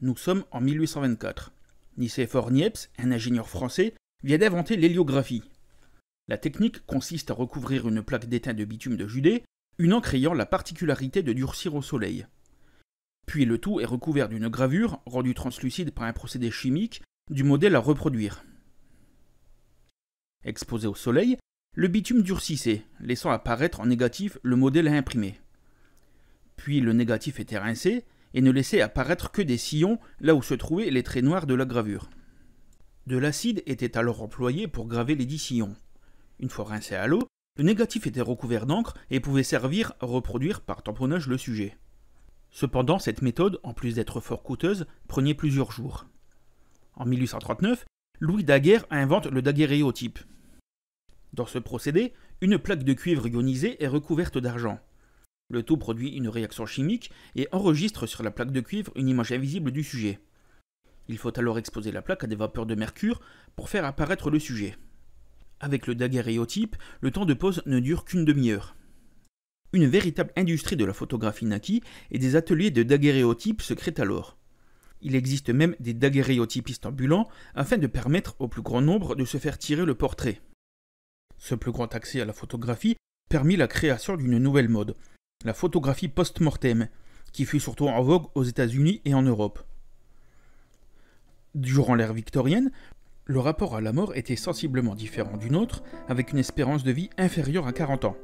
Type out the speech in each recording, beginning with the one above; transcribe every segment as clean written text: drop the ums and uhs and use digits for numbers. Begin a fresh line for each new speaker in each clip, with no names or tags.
Nous sommes en 1824. Nicéphore Niepce, un ingénieur français, vient d'inventer l'héliographie. La technique consiste à recouvrir une plaque d'étain de bitume de Judée, une encre ayant la particularité de durcir au soleil. Puis le tout est recouvert d'une gravure, rendue translucide par un procédé chimique, du modèle à reproduire. Exposé au soleil, le bitume durcissait, laissant apparaître en négatif le modèle à imprimer. Puis le négatif était rincé et ne laissait apparaître que des sillons là où se trouvaient les traits noirs de la gravure. De l'acide était alors employé pour graver les 10 sillons. Une fois rincé à l'eau, le négatif était recouvert d'encre et pouvait servir à reproduire par tamponnage le sujet. Cependant, cette méthode, en plus d'être fort coûteuse, prenait plusieurs jours. En 1839, Louis Daguerre invente le daguerréotype. Dans ce procédé, une plaque de cuivre ionisé est recouverte d'argent. Le tout produit une réaction chimique et enregistre sur la plaque de cuivre une image invisible du sujet. Il faut alors exposer la plaque à des vapeurs de mercure pour faire apparaître le sujet. Avec le daguerréotype, le temps de pose ne dure qu'une demi-heure. Une véritable industrie de la photographie naquit et des ateliers de daguerréotype se créent alors. Il existe même des daguerréotypistes ambulants afin de permettre au plus grand nombre de se faire tirer le portrait. Ce plus grand accès à la photographie permit la création d'une nouvelle mode, la photographie post-mortem, qui fut surtout en vogue aux États-Unis et en Europe. Durant l'ère victorienne, le rapport à la mort était sensiblement différent du nôtre, avec une espérance de vie inférieure à 40 ans.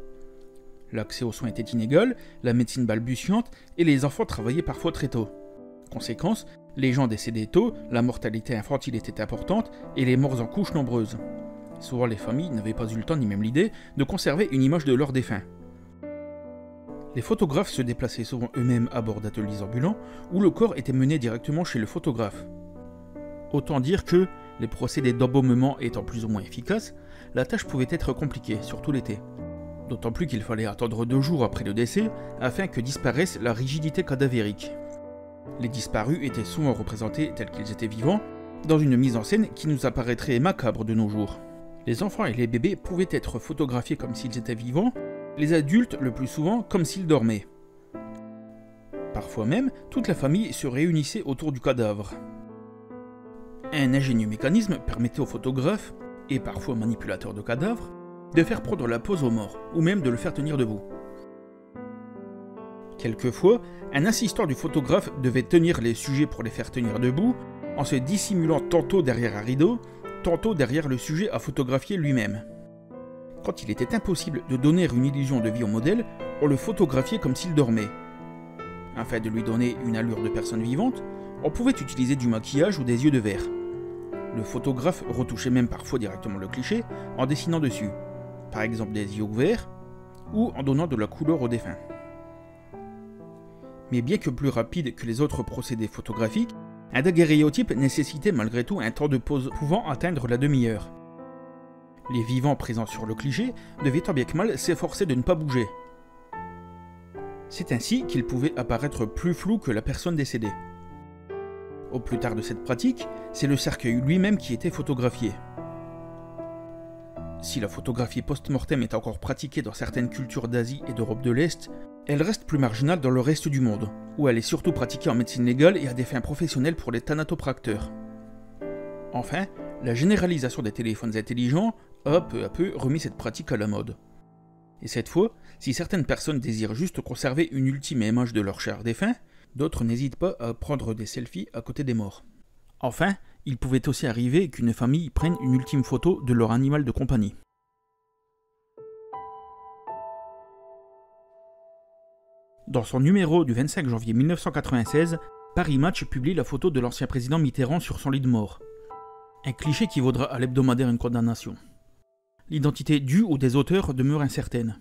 L'accès aux soins était inégal, la médecine balbutiante et les enfants travaillaient parfois très tôt. Conséquence, les gens décédaient tôt, la mortalité infantile était importante et les morts en couches nombreuses. Souvent les familles n'avaient pas eu le temps ni même l'idée de conserver une image de leurs défunts. Les photographes se déplaçaient souvent eux-mêmes à bord d'ateliers ambulants où le corps était mené directement chez le photographe. Autant dire que, les procédés d'embaumement étant plus ou moins efficaces, la tâche pouvait être compliquée, surtout l'été. D'autant plus qu'il fallait attendre 2 jours après le décès afin que disparaisse la rigidité cadavérique. Les disparus étaient souvent représentés tels qu'ils étaient vivants, dans une mise en scène qui nous apparaîtrait macabre de nos jours. Les enfants et les bébés pouvaient être photographiés comme s'ils étaient vivants, les adultes le plus souvent comme s'ils dormaient. Parfois même, toute la famille se réunissait autour du cadavre. Un ingénieux mécanisme permettait aux photographes, et parfois manipulateurs de cadavres, de faire prendre la pose aux morts, ou même de le faire tenir debout. Quelquefois, un assistant du photographe devait tenir les sujets pour les faire tenir debout, en se dissimulant tantôt derrière un rideau, tantôt derrière le sujet à photographier lui-même. Quand il était impossible de donner une illusion de vie au modèle, on le photographiait comme s'il dormait. Afin de lui donner une allure de personne vivante, on pouvait utiliser du maquillage ou des yeux de verre. Le photographe retouchait même parfois directement le cliché en dessinant dessus, par exemple des yeux ouverts, ou en donnant de la couleur au défunt. Mais bien que plus rapide que les autres procédés photographiques, un daguerréotype nécessitait malgré tout un temps de pose pouvant atteindre la demi-heure. Les vivants présents sur le cliché devaient tant bien que mal s'efforcer de ne pas bouger. C'est ainsi qu'ils pouvaient apparaître plus flous que la personne décédée. Au plus tard de cette pratique, c'est le cercueil lui-même qui était photographié. Si la photographie post-mortem est encore pratiquée dans certaines cultures d'Asie et d'Europe de l'Est, elle reste plus marginale dans le reste du monde, où elle est surtout pratiquée en médecine légale et à des fins professionnelles pour les thanatopracteurs. Enfin, la généralisation des téléphones intelligents a peu à peu remis cette pratique à la mode. Et cette fois, si certaines personnes désirent juste conserver une ultime image de leur cher défunt, d'autres n'hésitent pas à prendre des selfies à côté des morts. Enfin, il pouvait aussi arriver qu'une famille prenne une ultime photo de leur animal de compagnie. Dans son numéro du 25 janvier 1996, Paris Match publie la photo de l'ancien président Mitterrand sur son lit de mort. Un cliché qui vaudra à l'hebdomadaire une condamnation. L'identité du ou des auteurs demeure incertaine.